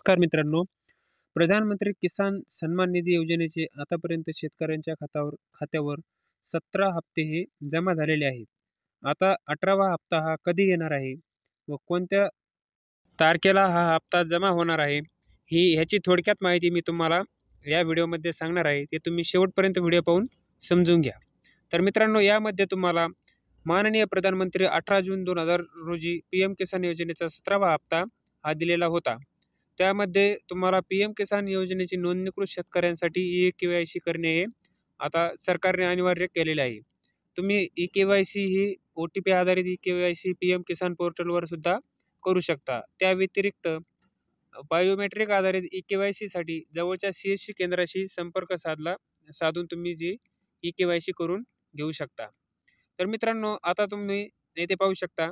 नमस्कार मित्रांनो. प्रधानमंत्री किसान सन्मान निधी योजनेचे आतापर्यंत शेतकऱ्यांच्या खात्यावर 17 हप्ते हे जमा झालेले आहेत. आता 18वा हप्ता हा कधी येणार आहे व कोणत्या तारखेला हा हप्ता जमा होणार आहे, ह्याची थोडक्यात माहिती मी तुम्हाला या व्हिडिओमध्ये सांगणार आहे. ते तुम्ही शेवटपर्यंत व्हिडिओ पाहून समजून घ्या. तर मित्रांनो, यामध्ये तुम्हाला माननीय प्रधानमंत्री 18 जून 2000 रोजी PM किसान योजनेचा 17वा हप्ता हा दिलेला होता. त्यामध्ये तुम्हाला PM किसान योजनेची नोंदणीकृत शेतकऱ्यांसाठी e-KYC करणे हे आता सरकारने अनिवार्य केलेले आहे. तुम्ही e-KYC ही OTP आधारित e-KYC PM किसान पोर्टलवर सुद्धा करू शकता. त्या व्यतिरिक्त बायोमेट्रिक आधारित e-KYCसाठी जवळच्या CSC केंद्राशी संपर्क साधून तुम्ही e-KYC करून घेऊ शकता. तर मित्रांनो, आता तुम्ही येथे पाहू शकता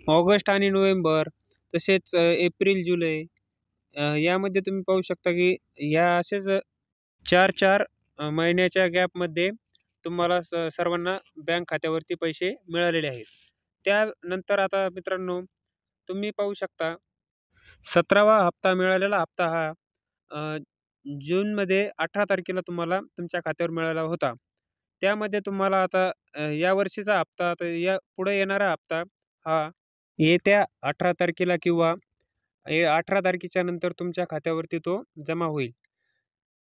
ऑगस्ट आणि नोव्हेंबर तसेच एप्रिल, जुलै यामध्ये तुम्ही पाहू शकता की या असेच 4-4 महिन्याच्या गॅपमध्ये तुम्हाला सर्वांना बँक खात्यावरती पैसे मिळालेले आहेत. त्यानंतर आता मित्रांनो, तुम्ही पाहू शकता 17वा हप्ता मिळालेला हप्ता हा जूनमध्ये 18 तारखेला तुम्हाला तुमच्या खात्यावर मिळाला होता. त्यामध्ये तुम्हाला आता या वर्षीचा हप्ता, आता या पुढे येणारा हप्ता हा येत्या 18 तारखेला किंवा 18 तारखेच्या नंतर तुमच्या खात्यावरती तो जमा होईल.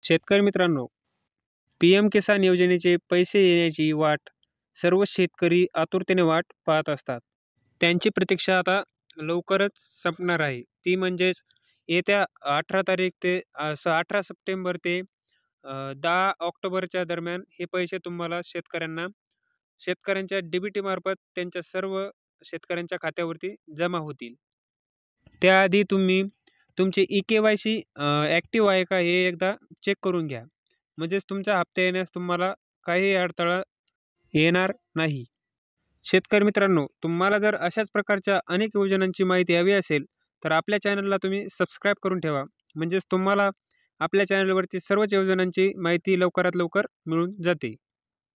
शेतकरी मित्रांनो, PM किसान योजनेचे पैसे येण्याची वाट सर्व शेतकरी आतुरतेने वाट पाहत असतात. त्यांची प्रतीक्षा आता लवकरच संपणार आहे. ती म्हणजेच येत्या 18 तारीख ते 18 सप्टेंबर ते 10 ऑक्टोबरच्या दरम्यान हे पैसे तुम्हाला शेतकऱ्यांच्या DBT मार्फत त्यांच्या सर्व शेतकऱ्यांच्या खात्यावरती जमा होतील. त्याआधी तुम्ही तुमचे e-KYC ॲक्टिव्ह आहे का हे एकदा चेक करून घ्या. म्हणजेच तुमचा हप्ता येण्यास तुम्हाला काही अडथळा येणार नाही. शेतकरी मित्रांनो, तुम्हाला जर अशाच प्रकारच्या अनेक योजनांची माहिती हवी असेल तर आपल्या चॅनलला तुम्ही सबस्क्राईब करून ठेवा. म्हणजेच तुम्हाला आपल्या चॅनलवरती सर्वच योजनांची माहिती लवकरात लवकर मिळून जाते.